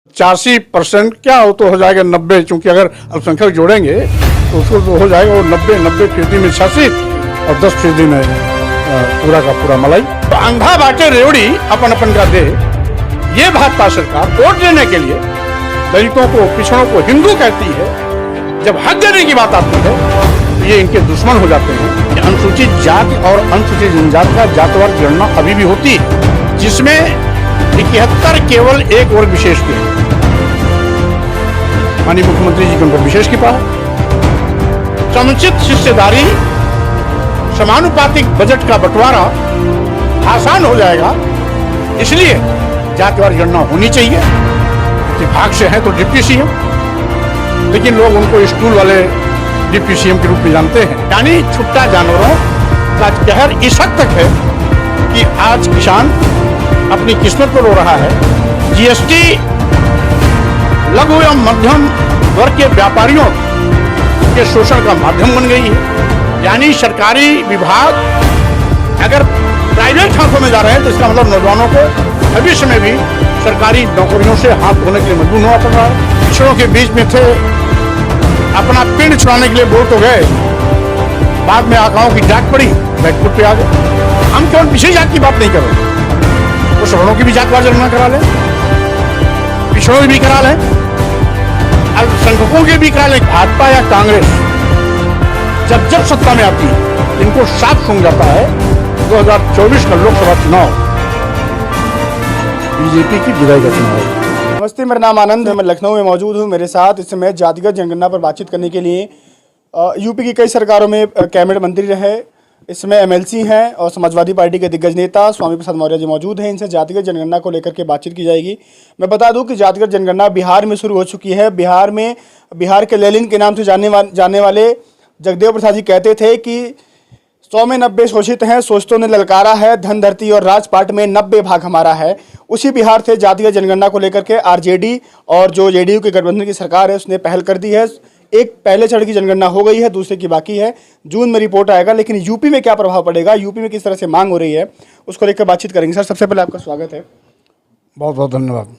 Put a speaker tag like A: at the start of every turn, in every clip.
A: 85% क्या हो तो हो जाएगा 90, क्योंकि अगर अल्पसंख्यक जोड़ेंगे तो उसको तो हो जाएगा वो 90% में शासित और 10% में पूरा का पूरा मलाई। तो अंधा बाटे रेवड़ी अपन अपन का दे, ये भाजपा सरकार वोट देने के लिए दलितों को, पिछड़ों को हिंदू कहती है, जब हक देने की बात आती है तो ये इनके दुश्मन हो जाते हैं। अनुसूचित जाति और अनुसूचित जनजाति का जातिवार गणना अभी भी होती है, जिसमें 71 केवल एक वर्ग विशेष के हैं। माननीय मुख्यमंत्री जी के ऊपर विशेष कृपा है। समुचित हिस्सेदारी, समानुपातिक बजट का बंटवारा आसान हो जाएगा, इसलिए जातिवार गणना होनी चाहिए। विभाग से है तो डिप्टी सीएम, लेकिन लोग उनको स्टूल वाले डिप्टी सीएम के रूप में जानते हैं। यानी छुट्टा जानवरों का कहर इस हद तक है कि आज किसान अपनी किस्मत पर रो रहा है। जीएसटी लघु एवं मध्यम वर्ग के व्यापारियों के शोषण का माध्यम बन गई है। यानी सरकारी विभाग अगर प्राइवेट हाथों में जा रहे हैं तो इसका मतलब नौजवानों को भविष्य में भी सरकारी नौकरियों से हाथ धोने के लिए मजबूर होना पड़ रहा है। पिछड़ों के बीच में थे, अपना पिंड छुड़ाने के लिए बोल तो गए, बाद में आकाओं की डाक पड़ी, बैकफुट पे आ गए। हम केवल पिछड़ी जात की बात नहीं कर रहे, वो सवर्णों की भी जातिवार गणना करा लें, पिछड़ों की भी करा लें, अल्पसंख्यकों की भी करा लें। भाजपा या कांग्रेस जब जब सत्ता में आती है, इनको साफ सूंघ जाता है 2024 का लोकसभा चुनाव बीजेपी की विदाई का चुनाव है।
B: नमस्ते, मेरा नाम आनंद है, मैं लखनऊ में मौजूद हूँ। मेरे साथ इस समय जातिगत जनगणना पर बातचीत करने के लिए यूपी की कई सरकारों में कैबिनेट मंत्री रहे, इसमें एमएलसी हैं और समाजवादी पार्टी के दिग्गज नेता स्वामी प्रसाद मौर्य जी मौजूद हैं। इनसे जातिगत जनगणना को लेकर के बातचीत की जाएगी। मैं बता दूं कि जातिगत जनगणना बिहार में शुरू हो चुकी है। बिहार के लेलिन के नाम से जाने वाले जगदेव प्रसाद जी कहते थे कि 100 में 90 शोषित हैं, शोषितों ने ललकारा है, धन धरती और राजपाट में 90 भाग हमारा है। उसी बिहार से जातिगत जनगणना को लेकर के आरजेडी और जो जेडीयू के गठबंधन की सरकार है उसने पहल कर दी है। एक पहले चरण की जनगणना हो गई है, दूसरे की बाकी है। जून में रिपोर्ट आएगा, लेकिन यूपी में क्या प्रभाव पड़ेगा, यूपी में किस तरह से मांग हो रही है, उसको लेकर बातचीत करेंगे। सर, सबसे पहले आपका स्वागत है।
A: बहुत बहुत धन्यवाद।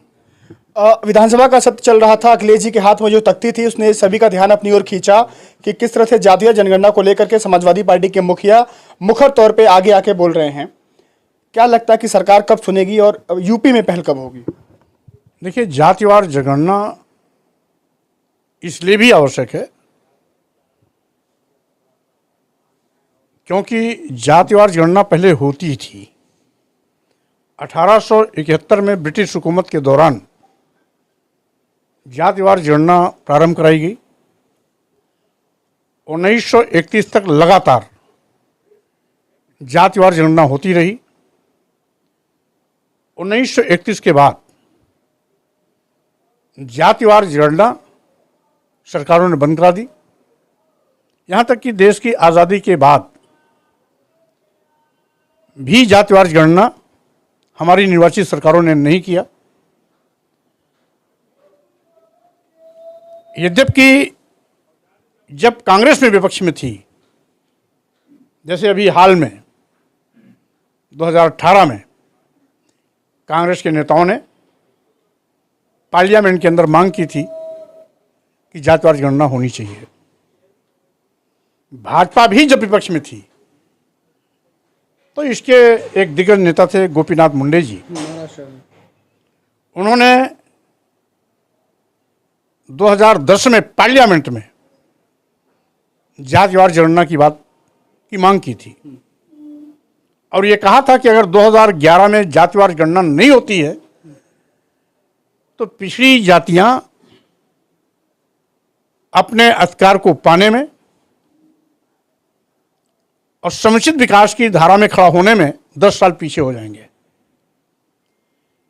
B: विधानसभा का सत्र चल रहा था, अखिलेश जी के हाथ में जो तख्ती थी उसने सभी का ध्यान अपनी ओर खींचा कि किस तरह से जातिगत जनगणना को लेकर के समाजवादी पार्टी के मुखिया मुखर तौर पे आगे आके बोल रहे हैं। क्या लगता है कि सरकार कब सुनेगी और यूपी में पहल कब होगी?
A: देखिए, जातिवार जनगणना इसलिए भी आवश्यक है क्योंकि जातिवार जनगणना पहले होती थी। 1871 में ब्रिटिश हुकूमत के दौरान जातिवार जनगणना प्रारंभ कराई गई। 1931 तक लगातार जातिवार जनगणना होती रही। 1931 के बाद जातिवार जनगणना सरकारों ने बंद करा दी। यहाँ तक कि देश की आज़ादी के बाद भी जातिवार जनगणना हमारी निर्वाचित सरकारों ने नहीं किया। यद्यपि जब कांग्रेस में विपक्ष में थी, जैसे अभी हाल में 2018 में कांग्रेस के नेताओं ने पार्लियामेंट के अंदर मांग की थी कि जातिवार गणना होनी चाहिए। भाजपा भी जब विपक्ष में थी तो इसके एक दिग्गज नेता थे गोपीनाथ मुंडे जी, उन्होंने 2010 में पार्लियामेंट में जातिवार जनगणना की बात की मांग की थी और ये कहा था कि अगर 2011 में जातिवार गणना नहीं होती है तो पिछड़ी जातियां अपने अधिकार को पाने में और समुचित विकास की धारा में खड़ा होने में 10 साल पीछे हो जाएंगे।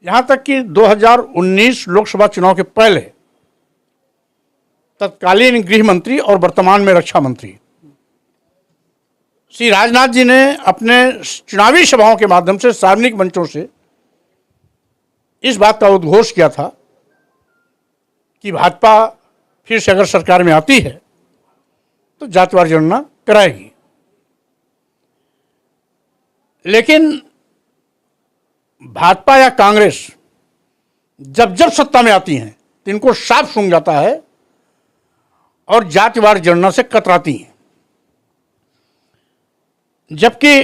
A: यहां तक कि 2019 लोकसभा चुनाव के पहले तत्कालीन गृह मंत्री और वर्तमान में रक्षा मंत्री श्री राजनाथ जी ने अपने चुनावी सभाओं के माध्यम से सार्वजनिक मंचों से इस बात का उद्घोष किया था कि भाजपा फिर से अगर सरकार में आती है तो जातिवार जनगणना कराएगी। लेकिन भाजपा या कांग्रेस जब जब सत्ता में आती हैं तो इनको साफ सूंघ जाता है और जातिवार जनगणना से कतराती हैं। जबकि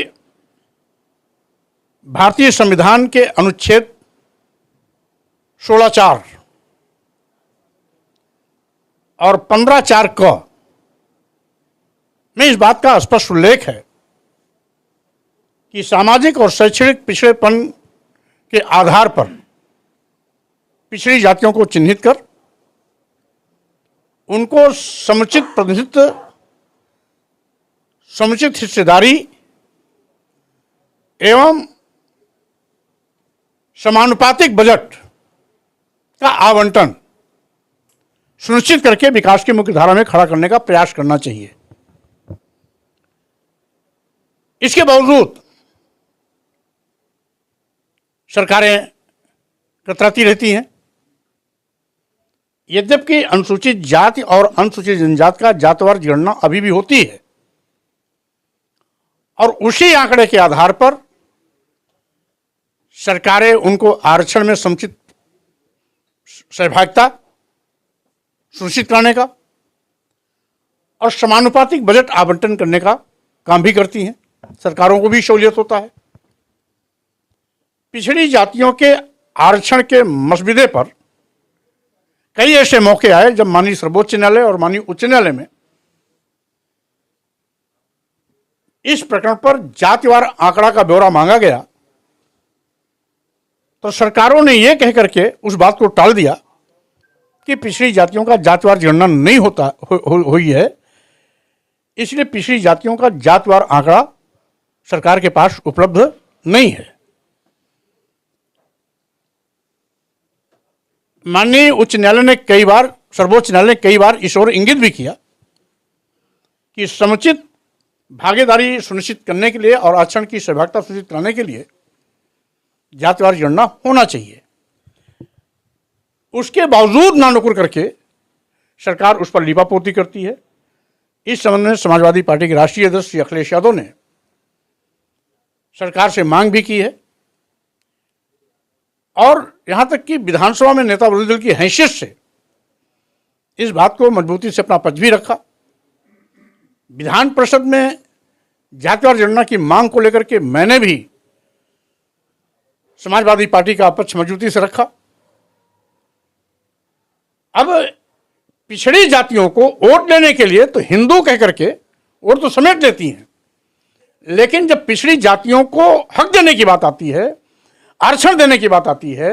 A: भारतीय संविधान के अनुच्छेद 16(4) और 15(4) क में इस बात का स्पष्ट उल्लेख है कि सामाजिक और शैक्षणिक पिछड़ेपन के आधार पर पिछड़ी जातियों को चिन्हित कर उनको समुचित प्रतिनिधित्व, समुचित हिस्सेदारी एवं समानुपातिक बजट का आवंटन सुनिश्चित करके विकास की मुख्य धारा में खड़ा करने का प्रयास करना चाहिए। इसके बावजूद सरकारें कतराती रहती हैं। यद्यपि अनुसूचित जाति और अनुसूचित जनजाति का जातिवार गणना अभी भी होती है और उसी आंकड़े के आधार पर सरकारें उनको आरक्षण में समुचित सहभागिता सुनिश्चित कराने का और समानुपातिक बजट आवंटन करने का काम भी करती हैं। सरकारों को भी सहूलियत होता है। पिछड़ी जातियों के आरक्षण के मसविदे पर कई ऐसे मौके आए जब माननीय सर्वोच्च न्यायालय और माननीय उच्च न्यायालय में इस प्रकरण पर जातिवार आंकड़ा का ब्यौरा मांगा गया, तो सरकारों ने यह कह करके उस बात को टाल दिया कि पिछड़ी जातियों का जातिवार गणना नहीं होता हुई है, इसलिए पिछड़ी जातियों का जातिवार आंकड़ा सरकार के पास उपलब्ध नहीं है। माननीय उच्च न्यायालय ने कई बार, सर्वोच्च न्यायालय ने कई बार इस ओर इंगित भी किया कि समुचित भागीदारी सुनिश्चित करने के लिए और आरक्षण की सहभागिता सुनिश्चित कराने के लिए जातिवार गणना होना चाहिए। उसके बावजूद नानुकुर करके सरकार उस पर लीपापोती करती है। इस संबंध में समाजवादी पार्टी के राष्ट्रीय अध्यक्ष श्री अखिलेश यादव ने सरकार से मांग भी की है और यहां तक कि विधानसभा में नेता विरोधी दल की हैसियत से इस बात को मजबूती से अपना पक्ष भी रखा। विधान परिषद में जातिवार गणना की मांग को लेकर के मैंने भी समाजवादी पार्टी का पक्ष मजबूती से रखा। अब पिछड़ी जातियों को वोट देने के लिए तो हिंदू कह करके वोट तो समेट लेती हैं, लेकिन जब पिछड़ी जातियों को हक देने की बात आती है, आरक्षण देने की बात आती है,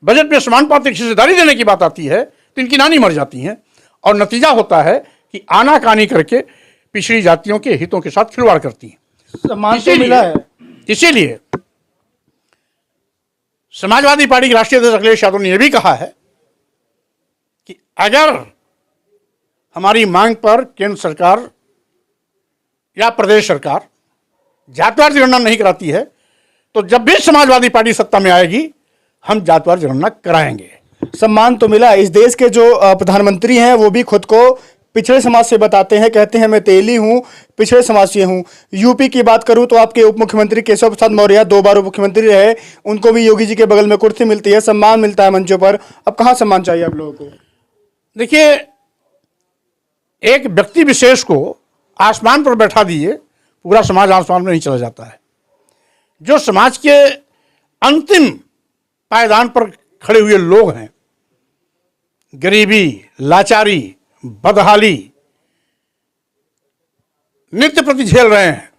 A: बजट में समानुपातिक हिस्सेदारी देने की बात आती है, तो इनकी नानी मर जाती हैं और नतीजा होता है कि आनाकानी करके पिछड़ी जातियों के हितों के साथ खिलवाड़ करती हैं।
B: सम्मान तो मिला है।
A: इसीलिए समाजवादी पार्टी के राष्ट्रीय अध्यक्ष अखिलेश यादव ने यह भी कहा है कि अगर हमारी मांग पर केंद्र सरकार या प्रदेश सरकार जातिवार गणना नहीं कराती है, तो जब भी समाजवादी पार्टी सत्ता में आएगी हम जातिवार गणना कराएंगे।
B: सम्मान तो मिला। इस देश के जो प्रधानमंत्री हैं वो भी खुद को पिछड़े समाज से बताते हैं, कहते हैं मैं तेली हूं, पिछड़े समाज से हूं। यूपी की बात करूं तो आपके उप मुख्यमंत्री केशव प्रसाद मौर्य 2 बार उप मुख्यमंत्री रहे, उनको भी योगी जी के बगल में कुर्सी मिलती है, सम्मान मिलता है मंचों पर। अब कहां सम्मान चाहिए आप लोगों को?
A: देखिए, एक व्यक्ति विशेष को आसमान पर बैठा दिए पूरा समाज आसमान में नहीं चला जाता है। जो समाज के अंतिम पायदान पर खड़े हुए लोग हैं, गरीबी, लाचारी, बदहाली नित्य प्रति झेल रहे हैं,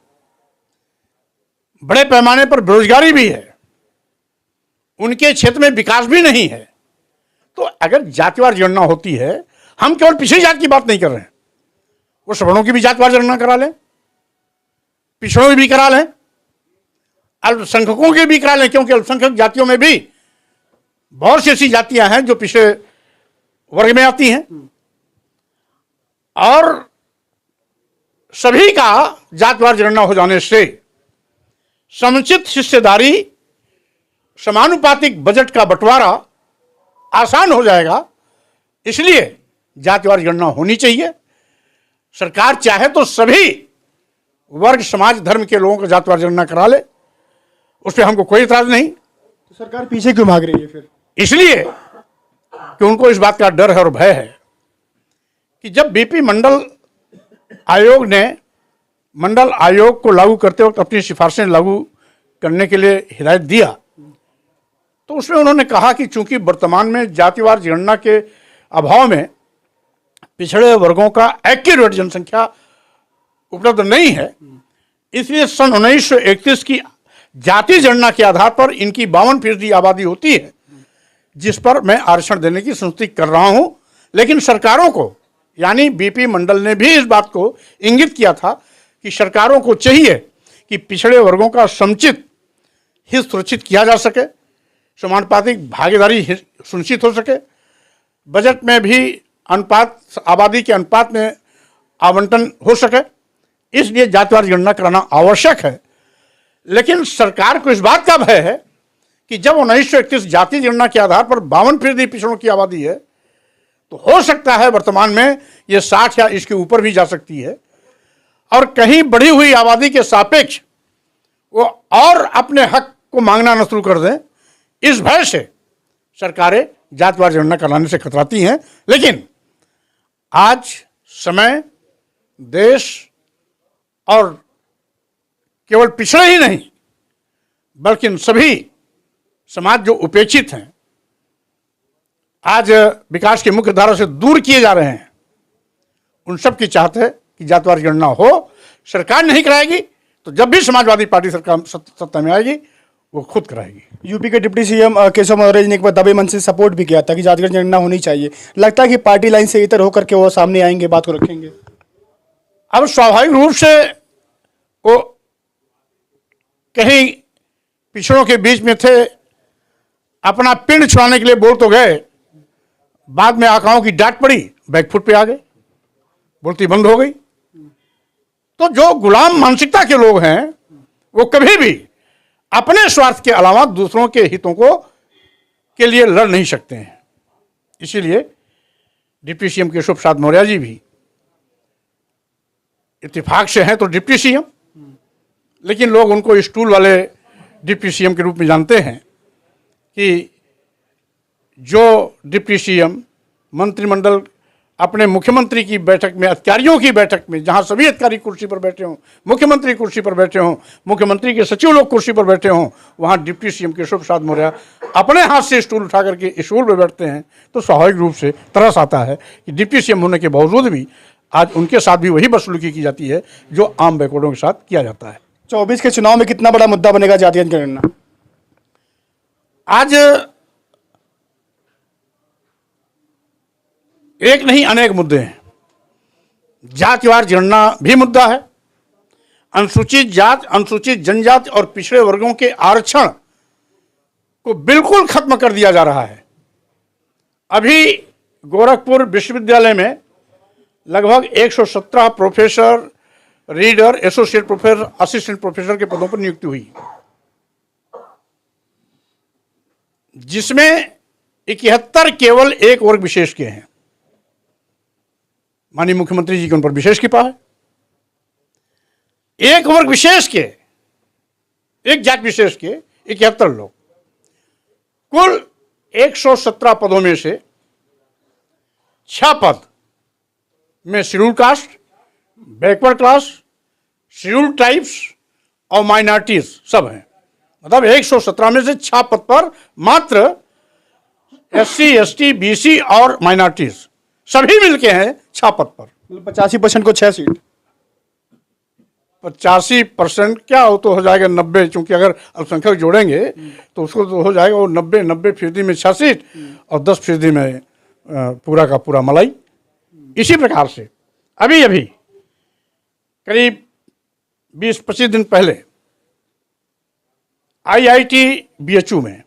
A: बड़े पैमाने पर बेरोजगारी भी है, उनके क्षेत्र में विकास भी नहीं है, तो अगर जातिवार गणना होती है, हम केवल पिछड़ी जाति की बात नहीं कर रहे हैं, वो सवर्णों की भी जातिवार गणना करा लें, पिछड़ों की भी करा लें, अल्पसंख्यकों की भी करा लें, क्योंकि अल्पसंख्यक जातियों में भी बहुत सी ऐसी जातियां हैं जो पिछड़े वर्ग में आती हैं, और सभी का जातिवार गणना हो जाने से समुचित हिस्सेदारी, समानुपातिक बजट का बंटवारा आसान हो जाएगा। इसलिए जातिवार गणना होनी चाहिए। सरकार चाहे तो सभी वर्ग, समाज, धर्म के लोगों को जातिवार गणना करा ले, उस पर हमको कोई इतराज नहीं।
B: तो सरकार पीछे क्यों भाग रही है फिर?
A: इसलिए कि उनको इस बात का डर है और भय है कि जब बीपी मंडल आयोग ने मंडल आयोग को लागू करते वक्त अपनी सिफारिशें लागू करने के लिए हिदायत दिया, तो उसमें उन्होंने कहा कि चूंकि वर्तमान में जातिवार जनगणना के अभाव में पिछड़े वर्गों का एक्यूरेट जनसंख्या उपलब्ध नहीं है, इसलिए सन 1931 की जाति जनगणना के आधार पर इनकी 52% आबादी होती है, जिस पर मैं आरक्षण देने की संस्तुति कर रहा हूं। लेकिन सरकारों को, यानी बीपी मंडल ने भी इस बात को इंगित किया था कि सरकारों को चाहिए कि पिछड़े वर्गों का समुचित हित सुरक्षित किया जा सके, समानुपातिक भागीदारी सुनिश्चित हो सके, बजट में भी अनुपात, आबादी के अनुपात में आवंटन हो सके, इसलिए जातिवार गणना कराना आवश्यक है। लेकिन सरकार को इस बात का भय है कि जब 1931 जाति जनगणना के आधार पर 52% पिछड़ों की आबादी है, तो हो सकता है वर्तमान में ये 60 या इसके ऊपर भी जा सकती है, और कहीं बढ़ी हुई आबादी के सापेक्ष वो और अपने हक को मांगना न शुरू कर दें, इस भय से सरकारें जातिवार जनगणना कराने से कतराती हैं। लेकिन आज समय देश और केवल पिछड़े ही नहीं बल्कि सभी समाज जो उपेक्षित हैं, आज विकास की मुख्य धारा से दूर किए जा रहे हैं, उन सब की चाहत है कि जातिवार गणना हो। सरकार नहीं कराएगी तो जब भी समाजवादी पार्टी सरकार सत्ता में आएगी वो खुद कराएगी।
B: यूपी के डिप्टी सीएम केशव मौर्य ने एक बार दबे मन से सपोर्ट भी किया था कि जातिगत जनगणना होनी चाहिए। लगता है कि पार्टी लाइन से इतर होकर के वो सामने आएंगे, बात को रखेंगे।
A: अब स्वाभाविक रूप से वो कहीं पिछड़ों के बीच में थे, अपना पिंड छुड़ाने के लिए बोल तो गए, बाद में आकाओं की डांट पड़ी, बैकफुट पे आ गए, बोलती बंद हो गई। तो जो गुलाम मानसिकता के लोग हैं वो कभी भी अपने स्वार्थ के अलावा दूसरों के हितों को के लिए लड़ नहीं सकते हैं। इसीलिए डिप्टी सीएम केशव प्रसाद मौर्य जी भी इत्तेफाक से हैं तो डिप्टी सीएम, लेकिन लोग उनको स्टूल वाले डिप्टी सीएम के रूप में जानते हैं कि जो डिप्टी सीएम मंत्रिमंडल अपने मुख्यमंत्री की बैठक में, अधिकारियों की बैठक में, जहां सभी अधिकारी कुर्सी पर बैठे हों, मुख्यमंत्री कुर्सी पर बैठे हों, मुख्यमंत्री के सचिव लोग कुर्सी पर बैठे हों, वहां डिप्टी सीएम केशव प्रसाद मौर्य अपने हाथ से स्टूल उठा करके स्टूल पर बैठते हैं, तो स्वाभाविक रूप से तरस आता है कि डिप्टी सीएम होने के बावजूद भी आज उनके साथ भी वही बदसलूकी की जाती है जो आम बैकवर्डों के साथ किया जाता है।
B: 24 के चुनाव में कितना बड़ा मुद्दा बनेगा जातिगत जनगणना?
A: आज एक नहीं अनेक मुद्दे हैं। जातिवार जनगणना भी मुद्दा है, अनुसूचित जात, अनुसूचित जनजाति और पिछड़े वर्गों के आरक्षण को बिल्कुल खत्म कर दिया जा रहा है। अभी गोरखपुर विश्वविद्यालय में लगभग 117 professor, reader, associate professor, assistant professor के पदों पर नियुक्ति हुई, जिसमें 71 केवल एक वर्ग विशेष के हैं। माननीय मुख्यमंत्री जी के उन पर विशेष कृपा है। एक वर्ग विशेष के, एक जाति विशेष के 71 लोग, कुल 117 पदों में से 6 पद में schedule caste, backward class, schedule tribes और माइनॉरिटीज सब हैं। मतलब 117 में से 6 पद पर मात्र SC, ST, BC और माइनॉरिटीज सभी मिलके हैं 6 पद पर।
B: 85% को 6 सीट।
A: 85% क्या हो तो हो जाएगा 90, क्योंकि अगर अल्पसंख्यक जोड़ेंगे तो उसको तो हो जाएगा वो 90% में 6 सीट और 10% में पूरा का पूरा मलाई। इसी प्रकार से अभी अभी करीब 20-25 दिन पहले IIT BHU में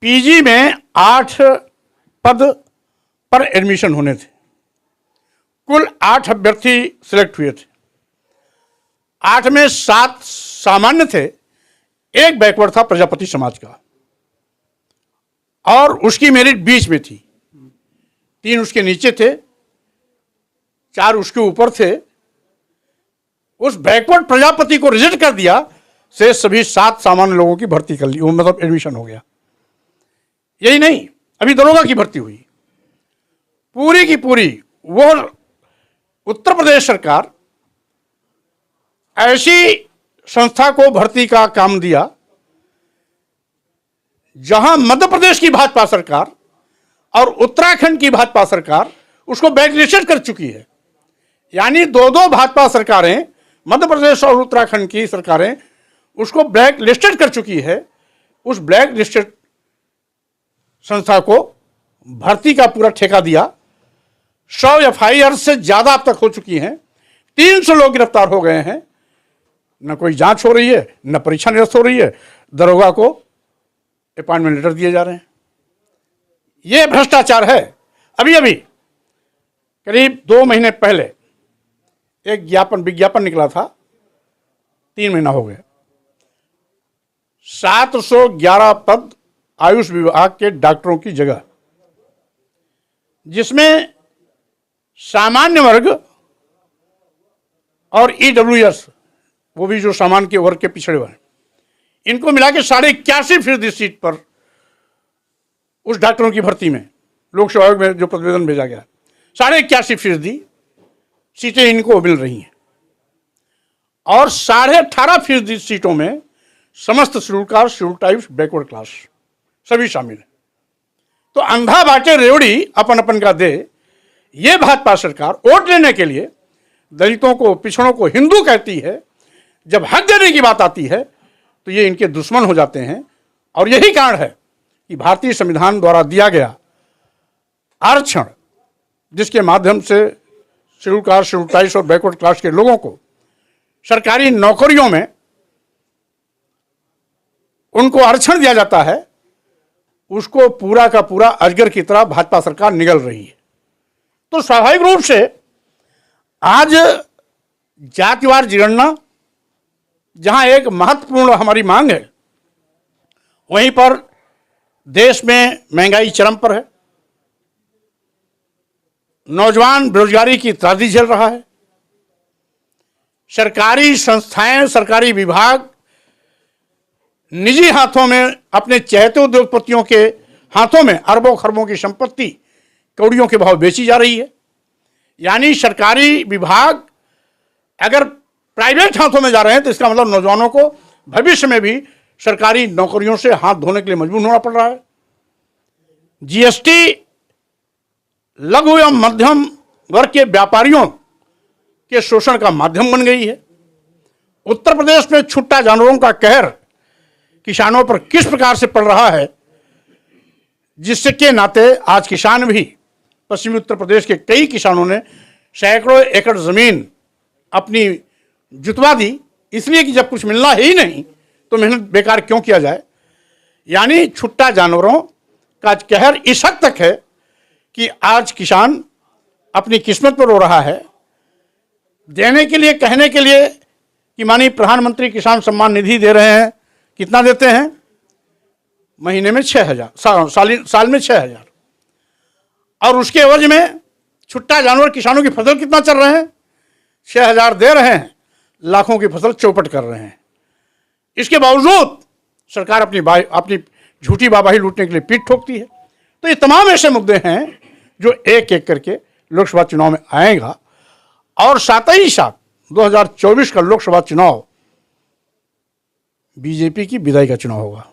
A: PG में 8 पद पर एडमिशन होने थे। कुल 8 अभ्यर्थी सिलेक्ट हुए थे। 8 में 7 सामान्य थे, एक बैकवर्ड था प्रजापति समाज का, और उसकी मेरिट बीच में थी। 3 उसके नीचे थे, 4 उसके ऊपर थे। उस बैकवर्ड प्रजापति को रिजेक्ट कर दिया, से सभी 7 सामान्य लोगों की भर्ती कर ली, वो मतलब एडमिशन हो गया। यही नहीं, अभी दरोगा की भर्ती हुई, पूरी की पूरी वो उत्तर प्रदेश सरकार ऐसी संस्था को भर्ती का काम दिया जहां मध्य प्रदेश की भाजपा सरकार और उत्तराखंड की भाजपा सरकार उसको ब्लैकलिस्टेड कर चुकी है। यानी दो दो भाजपा सरकारें, मध्य प्रदेश और उत्तराखंड की सरकारें उसको ब्लैक लिस्टेड कर चुकी है। उस ब्लैक लिस्टेड संस्था को भर्ती का पूरा ठेका दिया। 100 FIR से ज्यादा अब तक हो चुकी हैं, 300 लोग गिरफ्तार हो गए हैं। न कोई जांच हो रही है, न परीक्षा निरस्त हो रही है, दरोगा को अपॉइंटमेंट लेटर दिए जा रहे हैं। यह भ्रष्टाचार है। अभी अभी करीब 2 महीने पहले एक विज्ञापन निकला था, 3 महीना हो गया, 711 पद आयुष विभाग के डॉक्टरों की जगह, जिसमें सामान्य वर्ग और EWS, वो भी जो सामान्य के वर्ग के पिछड़े हुए हैं, इनको मिला के 81% सीट पर उस डॉक्टरों की भर्ती में लोकसभा आयोग में जो प्रतिवेदन भेजा गया, 81.5% सीटें इनको मिल रही हैं। और 18.5% सीटों में समस्त schedule caste, schedule tribes, backward class सभी शामिल है। तो अंधा बाटे रेवड़ी अपन अपन का दे, ये भाजपा सरकार वोट लेने के लिए दलितों को, पिछड़ों को हिंदू कहती है। जब हक देने की बात आती है तो ये इनके दुश्मन हो जाते हैं। और यही कारण है कि भारतीय संविधान द्वारा दिया गया आरक्षण, जिसके माध्यम से शेड्यूल कास्ट, शेड्यूल ट्राइब्स और बैकवर्ड क्लास के लोगों को सरकारी नौकरियों में उनको आरक्षण दिया जाता है, उसको पूरा का पूरा अजगर की तरह भाजपा सरकार निगल रही है। तो स्वाभाविक रूप से आज जातिवार जनगणना, जहां एक महत्वपूर्ण हमारी मांग है, वहीं पर देश में महंगाई चरम पर है, नौजवान बेरोजगारी की त्रासदी झेल रहा है, सरकारी संस्थाएं, सरकारी विभाग निजी हाथों में, अपने चहेते उद्योगपतियों के हाथों में अरबों खरबों की संपत्ति कौड़ियों के भाव बेची जा रही है। यानी सरकारी विभाग अगर प्राइवेट हाथों में जा रहे हैं तो इसका मतलब नौजवानों को भविष्य में भी सरकारी नौकरियों से हाथ धोने के लिए मजबूर होना पड़ रहा है। GST लघु एवं मध्यम वर्ग के व्यापारियों के शोषण का माध्यम बन गई है। उत्तर प्रदेश में छुट्टा जानवरों का कहर किसानों पर किस प्रकार से पड़ रहा है, जिसके नाते आज किसान भी, पश्चिमी उत्तर प्रदेश के कई किसानों ने सैकड़ों एकड़ जमीन अपनी जुतवा दी, इसलिए कि जब कुछ मिलना ही नहीं तो मेहनत बेकार क्यों किया जाए। यानी छुट्टा जानवरों का कहर इस हद तक है कि आज किसान अपनी किस्मत पर रो रहा है। देने के लिए, कहने के लिए कि माननीय प्रधानमंत्री किसान सम्मान निधि दे रहे हैं, कितना देते हैं? महीने में 6,000, साल में 6,000। और उसके एवज में छुट्टा जानवर किसानों की फसल कितना चल रहे हैं? 6,000 दे रहे हैं, लाखों की फसल चौपट कर रहे हैं। इसके बावजूद सरकार अपनी झूठी वाहवाही लूटने के लिए पीठ ठोकती है। तो ये तमाम ऐसे मुद्दे हैं जो एक एक करके लोकसभा चुनाव में आएगा। और साथ ही साथ 2024 का लोकसभा चुनाव बीजेपी की विदाई का चुनाव होगा।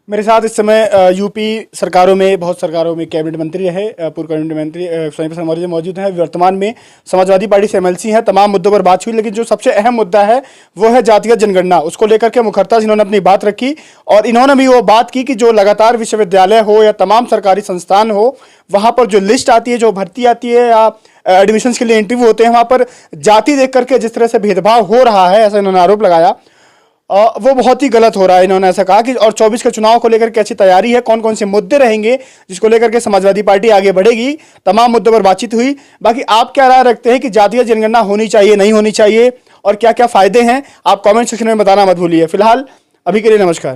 B: मेरे साथ इस समय यूपी सरकारों में, बहुत सरकारों में कैबिनेट मंत्री रहे पूर्व कैबिनेट मंत्री स्वामी प्रसाद मौर्य मौजूद हैं। वर्तमान में समाजवादी पार्टी से MLC हैं। तमाम मुद्दों पर बात हुई, लेकिन जो सबसे अहम मुद्दा है वो है जातिगत जनगणना। उसको लेकर के मुखरता इन्होंने अपनी बात रखी और इन्होंने भी वो बात की कि जो लगातार विश्वविद्यालय हो या तमाम सरकारी संस्थान हो, वहाँ पर जो लिस्ट आती है, जो भर्ती आती है या एडमिशन के लिए इंटरव्यू होते हैं, वहाँ पर जाति देख करके जिस तरह से भेदभाव हो रहा है, ऐसा इन्होंने आरोप लगाया। वो बहुत ही गलत हो रहा है। इन्होंने ऐसा कहा कि और 24 के चुनाव को लेकर कैसी तैयारी है, कौन कौन से मुद्दे रहेंगे जिसको लेकर के समाजवादी पार्टी आगे बढ़ेगी। तमाम मुद्दों पर बातचीत हुई। बाकी आप क्या राय रखते हैं कि जातीय जनगणना होनी चाहिए, नहीं होनी चाहिए, और क्या क्या फायदे हैं, आप कमेंट सेक्शन में बताना मत भूलिए। फिलहाल अभी के लिए नमस्कार।